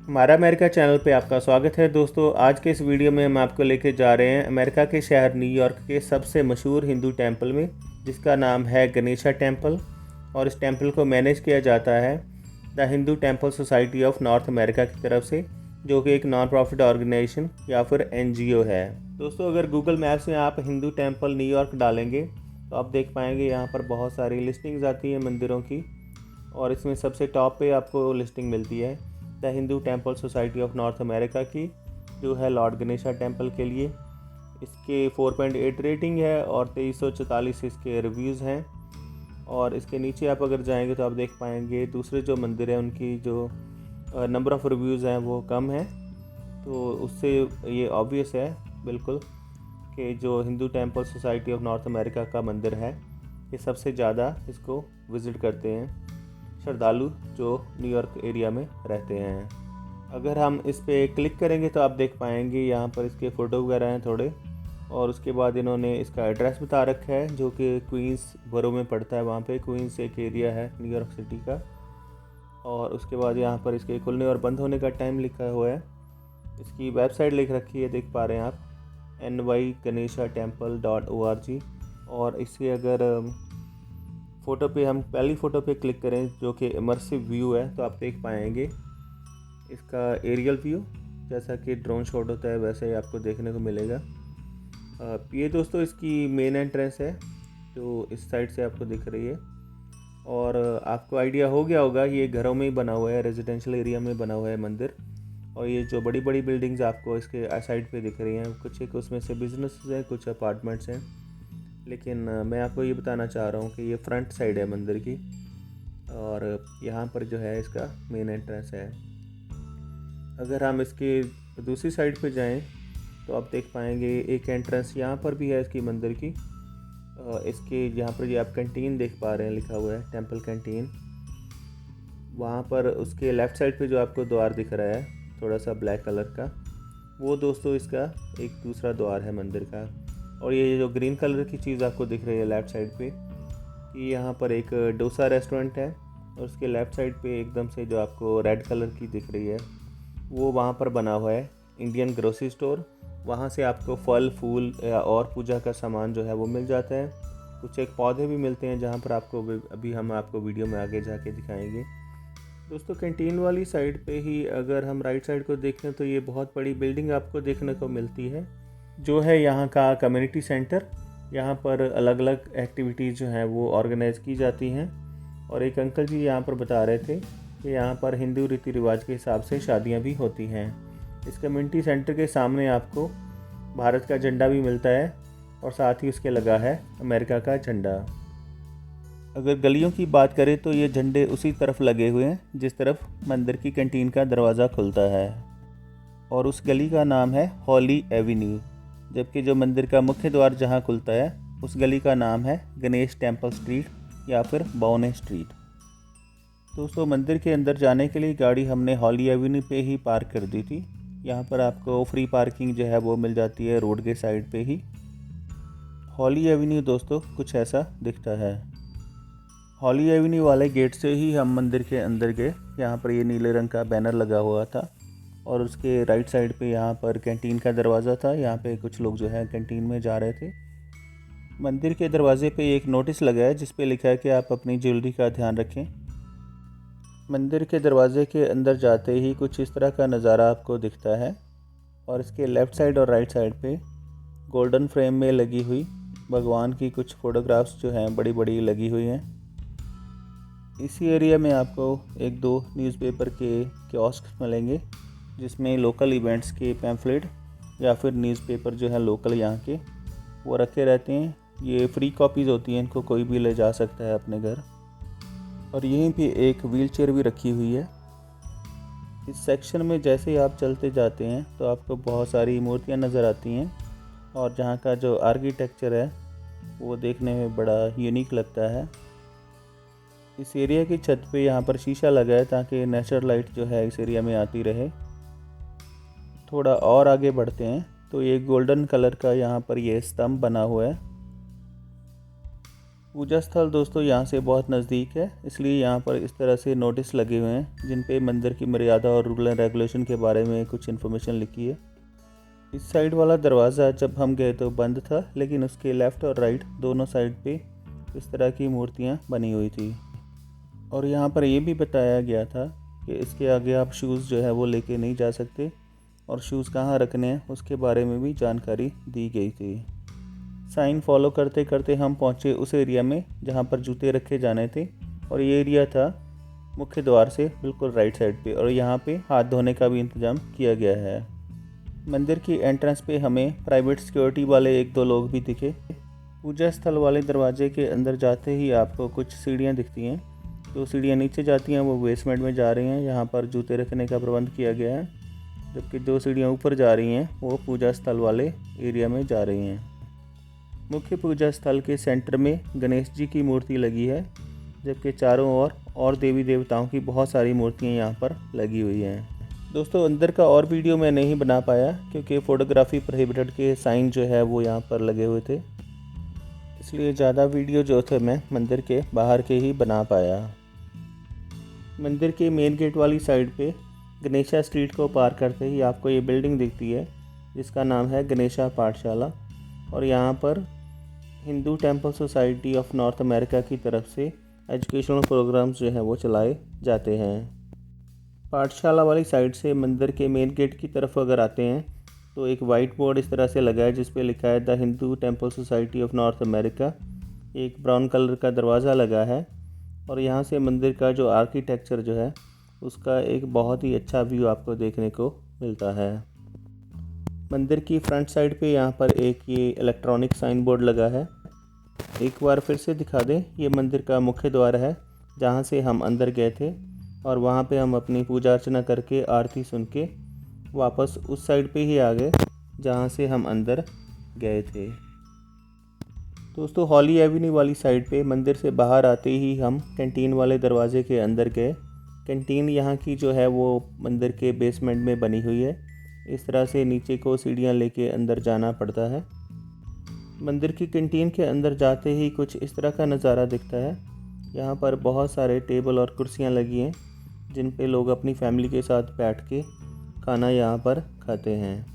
हमारा America channel पे आपका स्वागत है दोस्तों। आज के इस वीडियो में हम आपको लेके जा रहे हैं अमेरिका के शहर न्यूयॉर्क के सबसे मशहूर हिंदू टेंपल में, जिसका नाम है गणेशा टेंपल। और इस टेंपल को मैनेज किया जाता है the Hindu temple society of north America की तरफ से, जो कि एक नॉन प्रॉफिट ऑर्गेनाइजेशन या फिर NGO है। दोस्तों, अगर गूगल मैप्स में आप हिंदू टेंपल न्यूयॉर्क डालेंगे तो आप देख पाएंगे यहाँ पर बहुत सारी लिस्टिंग्स आती हैं मंदिरों की, और इसमें सबसे टॉप पे आपको लिस्टिंग मिलती है the Hindu temple society of north America की, जो है लॉर्ड गणेशा टेंपल के लिए। इसके 4.8 रेटिंग है और 2344 इसके रिव्यूज़ हैं। और इसके नीचे आप अगर जाएंगे तो आप देख पाएंगे दूसरे जो मंदिर हैं उनकी जो नंबर ऑफ़ रिव्यूज़ हैं वो कम है। तो उससे ये ऑब्वियस है बिल्कुल कि जो Hindu temple society of north America का मंदिर है, ये सबसे ज़्यादा इसको विज़िट करते हैं श्रद्धालु जो न्यूयॉर्क एरिया में रहते हैं। अगर हम इस पर क्लिक करेंगे तो आप देख पाएंगे यहाँ पर इसके फ़ोटो वगैरह हैं थोड़े, और उसके बाद इन्होंने इसका एड्रेस बता रखा है जो कि क्वींस बरो में पड़ता है। वहाँ पे क्वींस एक एरिया है न्यूयॉर्क सिटी का। और उसके बाद यहाँ पर इसके खुलने और बंद होने का टाइम लिखा हुआ है। इसकी वेबसाइट लिख रखी है, देख पा रहे हैं आप, nyganeshatemple.org। और इसके अगर फ़ोटो पे हम पहली फ़ोटो पे क्लिक करें जो कि इमर्सिव व्यू है, तो आप देख पाएंगे इसका एरियल व्यू, जैसा कि ड्रोन शॉट होता है वैसे ही आपको देखने को मिलेगा। ये दोस्तों इसकी मेन एंट्रेंस है जो इस साइड से आपको दिख रही है। और आपको आइडिया हो गया होगा, ये घरों में ही बना हुआ है, रेजिडेंशियल एरिया में बना हुआ है मंदिर। और ये जो बड़ी बड़ी बिल्डिंग्स आपको इसके साइड पे दिख रही हैं, कुछ एक उसमें से बिजनेस हैं, कुछ अपार्टमेंट्स हैं। लेकिन मैं आपको ये बताना चाह रहा हूँ कि ये फ्रंट साइड है मंदिर की, और यहाँ पर जो है इसका मेन एंट्रेंस है। अगर हम इसके दूसरी साइड पे जाएं तो आप देख पाएंगे एक एंट्रेंस यहाँ पर भी है इसकी मंदिर की। इसके यहाँ पर ये आप कैंटीन देख पा रहे हैं, लिखा हुआ है टेंपल कैंटीन। वहाँ पर उसके लेफ़्ट साइड पे जो आपको द्वार दिख रहा है थोड़ा सा ब्लैक कलर का, वो दोस्तों इसका एक दूसरा द्वार है मंदिर का। और ये जो ग्रीन कलर की चीज़ आपको दिख रही है लेफ़्ट साइड पे, कि यहाँ पर एक डोसा रेस्टोरेंट है, और उसके लेफ़्ट साइड पे एकदम से जो आपको रेड कलर की दिख रही है वो वहाँ पर बना हुआ है इंडियन ग्रोसरी स्टोर। वहाँ से आपको फल फूल या और पूजा का सामान जो है वो मिल जाता है। कुछ एक पौधे भी मिलते हैं जहाँ पर आपको अभी हम आपको वीडियो में आगे जाके दिखाएंगे। दोस्तों, कैंटीन वाली साइड पे ही अगर हम राइट साइड को देखें तो ये बहुत बड़ी बिल्डिंग आपको देखने को मिलती है, जो है यहाँ का कम्युनिटी सेंटर। यहाँ पर अलग अलग एक्टिविटीज़ जो हैं वो ऑर्गेनाइज़ की जाती हैं। और एक अंकल जी यहाँ पर बता रहे थे कि यहाँ पर हिंदू रीति रिवाज के हिसाब से शादियाँ भी होती हैं। इस कम्युनिटी सेंटर के सामने आपको भारत का झंडा भी मिलता है, और साथ ही उसके लगा है अमेरिका का झंडा। अगर गलियों की बात करें तो ये झंडे उसी तरफ लगे हुए हैं जिस तरफ मंदिर की कैंटीन का दरवाज़ा खुलता है, और उस गली का नाम है हॉली एवेन्यू। जबकि जो मंदिर का मुख्य द्वार जहाँ खुलता है उस गली का नाम है गणेश टेंपल स्ट्रीट या फिर बाउने स्ट्रीट। दोस्तों, मंदिर के अंदर जाने के लिए गाड़ी हमने हॉली एवेन्यू पे ही पार्क कर दी थी। यहाँ पर आपको फ्री पार्किंग जो है वो मिल जाती है रोड के साइड पे ही। हॉली एवेन्यू दोस्तों कुछ ऐसा दिखता है। हॉली एवेन्यू वाले गेट से ही हम मंदिर के अंदर गए। यहाँ पर ये नीले रंग का बैनर लगा हुआ था, और उसके राइट साइड पे यहाँ पर कैंटीन का दरवाज़ा था। यहाँ पे कुछ लोग जो है कैंटीन में जा रहे थे। मंदिर के दरवाजे पे एक नोटिस लगा है जिस पे लिखा है कि आप अपनी ज्वेलरी का ध्यान रखें। मंदिर के दरवाजे के अंदर जाते ही कुछ इस तरह का नज़ारा आपको दिखता है, और इसके लेफ़्ट साइड और राइट साइड पे गोल्डन फ्रेम में लगी हुई भगवान की कुछ फ़ोटोग्राफ्स जो हैं बड़ी बड़ी लगी हुई हैं। इसी एरिया में आपको एक दो न्यूज़पेपर के कियोस्क मिलेंगे जिसमें लोकल इवेंट्स के पैम्फलेट या फिर न्यूज़पेपर जो है लोकल यहाँ के वो रखे रहते हैं। ये फ्री कॉपीज़ होती हैं, इनको कोई भी ले जा सकता है अपने घर। और यहीं पे एक व्हीलचेयर भी रखी हुई है। इस सेक्शन में जैसे ही आप चलते जाते हैं तो आपको बहुत सारी मूर्तियाँ नज़र आती हैं, और जहाँ का जो आर्किटेक्चर है वो देखने में बड़ा यूनिक लगता है। इस एरिया की छत पे यहाँ पर शीशा लगा है ताकि नेचुरल लाइट जो है इस एरिया में आती रहे। थोड़ा और आगे बढ़ते हैं तो ये गोल्डन कलर का यहाँ पर ये स्तंभ बना हुआ है। पूजा स्थल दोस्तों यहाँ से बहुत नज़दीक है, इसलिए यहाँ पर इस तरह से नोटिस लगे हुए हैं जिन पे मंदिर की मर्यादा और रूल एंड रेगुलेशन के बारे में कुछ इन्फॉर्मेशन लिखी है। इस साइड वाला दरवाज़ा जब हम गए तो बंद था, लेकिन उसके लेफ़्ट और राइट दोनों साइड पे इस तरह की मूर्तियाँ बनी हुई थी। और यहाँ पर ये भी बताया गया था कि इसके आगे आप शूज़ जो है वो लेके नहीं जा सकते, और शूज़ कहाँ रखने हैं उसके बारे में भी जानकारी दी गई थी। साइन फॉलो करते करते हम पहुँचे उस एरिया में जहाँ पर जूते रखे जाने थे, और ये एरिया था मुख्य द्वार से बिल्कुल राइट साइड पे, और यहाँ पे हाथ धोने का भी इंतज़ाम किया गया है। मंदिर की एंट्रेंस पे हमें प्राइवेट सिक्योरिटी वाले 1-2 लोग भी दिखे। पूजा स्थल वाले दरवाजे के अंदर जाते ही आपको कुछ सीढ़ियाँ दिखती हैं। जो सीढ़ियाँ नीचे जाती हैं वो बेसमेंट में जा रही हैं, यहाँ पर जूते रखने का प्रबंध किया गया है, जबकि 2 सीढ़ियाँ ऊपर जा रही हैं वो पूजा स्थल वाले एरिया में जा रही हैं। मुख्य पूजा स्थल के सेंटर में गणेश जी की मूर्ति लगी है, जबकि चारों ओर और देवी देवताओं की बहुत सारी मूर्तियाँ यहाँ पर लगी हुई हैं। दोस्तों अंदर का और वीडियो मैं नहीं बना पाया क्योंकि फ़ोटोग्राफी प्रोहिबिटेड के साइन जो है वो यहाँ पर लगे हुए थे, इसलिए ज़्यादा वीडियो जो थे मैं मंदिर के बाहर के ही बना पाया। मंदिर के मेन गेट वाली साइड पे गणेशा स्ट्रीट को पार करते ही आपको ये बिल्डिंग दिखती है जिसका नाम है गणेशा पाठशाला, और यहाँ पर Hindu temple society of north America की तरफ से एजुकेशनल प्रोग्राम्स जो हैं वो चलाए जाते हैं। पाठशाला वाली साइड से मंदिर के मेन गेट की तरफ अगर आते हैं तो एक वाइट बोर्ड इस तरह से लगा है जिस पे लिखा है the Hindu temple society of north America. एक ब्राउन कलर का दरवाज़ा लगा है, और यहाँ से मंदिर का जो आर्किटेक्चर जो है उसका एक बहुत ही अच्छा व्यू आपको देखने को मिलता है। मंदिर की फ्रंट साइड पे यहाँ पर एक ये इलेक्ट्रॉनिक साइन बोर्ड लगा है। एक बार फिर से दिखा दें, ये मंदिर का मुख्य द्वार है जहाँ से हम अंदर गए थे, और वहाँ पे हम अपनी पूजा अर्चना करके आरती सुन के वापस उस साइड पे ही आ गए जहाँ से हम अंदर गए थे। दोस्तों हॉली एवेन्यू वाली साइड पे मंदिर से बाहर आते ही हम कैंटीन वाले दरवाजे के अंदर गए। कैंटीन यहाँ की जो है वो मंदिर के बेसमेंट में बनी हुई है। इस तरह से नीचे को सीढ़ियाँ लेके अंदर जाना पड़ता है। मंदिर की कैंटीन के अंदर जाते ही कुछ इस तरह का नज़ारा दिखता है। यहाँ पर बहुत सारे टेबल और कुर्सियाँ लगी हैं जिन पे लोग अपनी फैमिली के साथ बैठ के खाना यहाँ पर खाते हैं।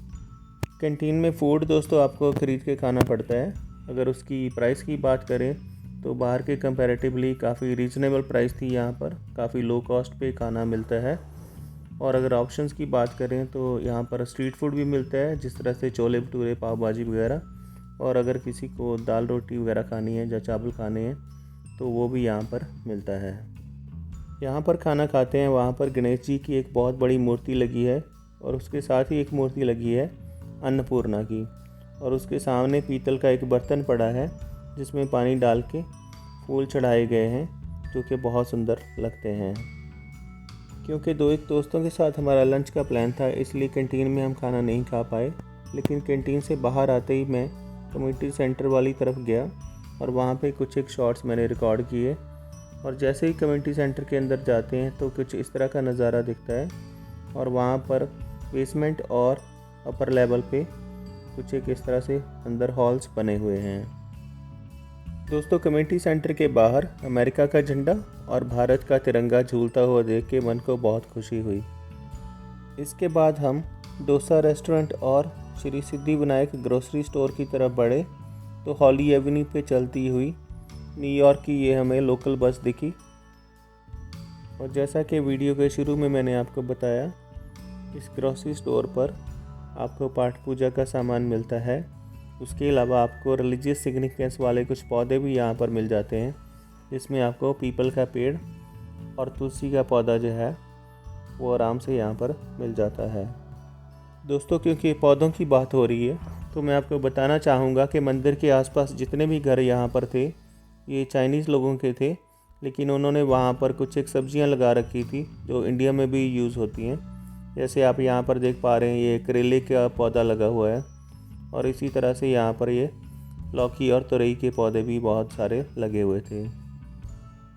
कैंटीन में फ़ूड दोस्तों आपको ख़रीद के खाना पड़ता है। अगर उसकी प्राइस की बात करें तो बाहर के कंपैरेटिवली काफ़ी रीज़नेबल प्राइस थी, यहाँ पर काफ़ी लो कॉस्ट पे खाना मिलता है। और अगर ऑप्शंस की बात करें तो यहाँ पर स्ट्रीट फूड भी मिलता है, जिस तरह से छोले भटूरे, पाव भाजी वगैरह, और अगर किसी को दाल रोटी वगैरह खानी है या चावल खाने हैं तो वो भी यहाँ पर मिलता है। यहाँ पर खाना खाते हैं, वहाँ पर गणेश जी की एक बहुत बड़ी मूर्ति लगी है, और उसके साथ ही एक मूर्ति लगी है अन्नपूर्णा की, और उसके सामने पीतल का एक बर्तन पड़ा है जिसमें पानी डाल के फूल चढ़ाए गए हैं जो कि बहुत सुंदर लगते हैं। क्योंकि एक दोस्तों के साथ हमारा लंच का प्लान था, इसलिए कैंटीन में हम खाना नहीं खा पाए, लेकिन कैंटीन से बाहर आते ही मैं कम्युनिटी सेंटर वाली तरफ गया और वहाँ पे कुछ एक शॉट्स मैंने रिकॉर्ड किए। और जैसे ही कम्युनिटी सेंटर के अंदर जाते हैं तो कुछ इस तरह का नज़ारा दिखता है, और वहाँ पर बेसमेंट और अपर लेवल पे कुछ एक इस तरह से अंदर हॉल्स बने हुए हैं। दोस्तों कम्युनिटी सेंटर के बाहर अमेरिका का झंडा और भारत का तिरंगा झूलता हुआ देख के मन को बहुत खुशी हुई। इसके बाद हम डोसा रेस्टोरेंट और श्री सिद्धि विनायक ग्रोसरी स्टोर की तरफ बढ़े तो हॉली एवेन्यू पे चलती हुई न्यूयॉर्क की ये हमें लोकल बस दिखी। और जैसा कि वीडियो के शुरू में मैंने आपको बताया, इस ग्रोसरी स्टोर पर आपको पाठ पूजा का सामान मिलता है। उसके अलावा आपको रिलीजियस सिग्निफिकेंस वाले कुछ पौधे भी यहाँ पर मिल जाते हैं, जिसमें आपको पीपल का पेड़ और तुलसी का पौधा जो है वो आराम से यहाँ पर मिल जाता है। दोस्तों क्योंकि पौधों की बात हो रही है तो मैं आपको बताना चाहूँगा कि मंदिर के आसपास जितने भी घर यहाँ पर थे ये चाइनीज़ लोगों के थे, लेकिन उन्होंने वहाँ पर कुछ एक सब्जियाँ लगा रखी थी जो इंडिया में भी यूज़ होती हैं। जैसे आप यहाँ पर देख पा रहे हैं ये करेले का पौधा लगा हुआ है, और इसी तरह से यहाँ पर ये लौकी और तुरई के पौधे भी बहुत सारे लगे हुए थे।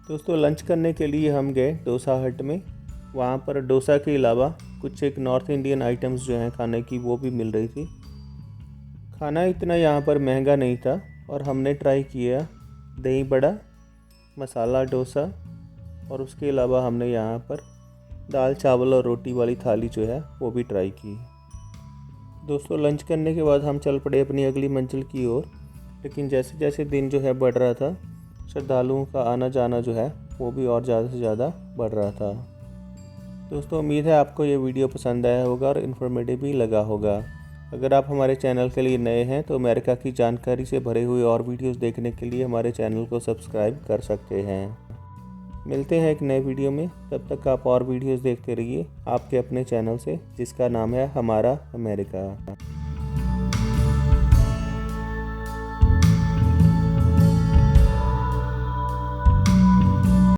दोस्तों लंच करने के लिए हम गए डोसा हट में। वहाँ पर डोसा के अलावा कुछ एक नॉर्थ इंडियन आइटम्स जो हैं खाने की वो भी मिल रही थी। खाना इतना यहाँ पर महंगा नहीं था और हमने ट्राई किया दही बड़ा, मसाला डोसा और उसके अलावा हमने यहाँ पर दाल चावल और रोटी वाली थाली जो है वो भी ट्राई की। दोस्तों लंच करने के बाद हम चल पड़े अपनी अगली मंजिल की ओर, लेकिन जैसे जैसे दिन जो है बढ़ रहा था, श्रद्धालुओं का आना जाना जो है वो भी और ज़्यादा से ज़्यादा बढ़ रहा था। दोस्तों उम्मीद है आपको ये वीडियो पसंद आया होगा और इन्फॉर्मेटिव भी लगा होगा। अगर आप हमारे चैनल के लिए नए हैं तो अमेरिका की जानकारी से भरे हुए और वीडियोस देखने के लिए हमारे चैनल को सब्सक्राइब कर सकते हैं। मिलते हैं एक नए वीडियो में, तब तक आप और वीडियोस देखते रहिए आपके अपने चैनल से जिसका नाम है हमारा अमेरिका।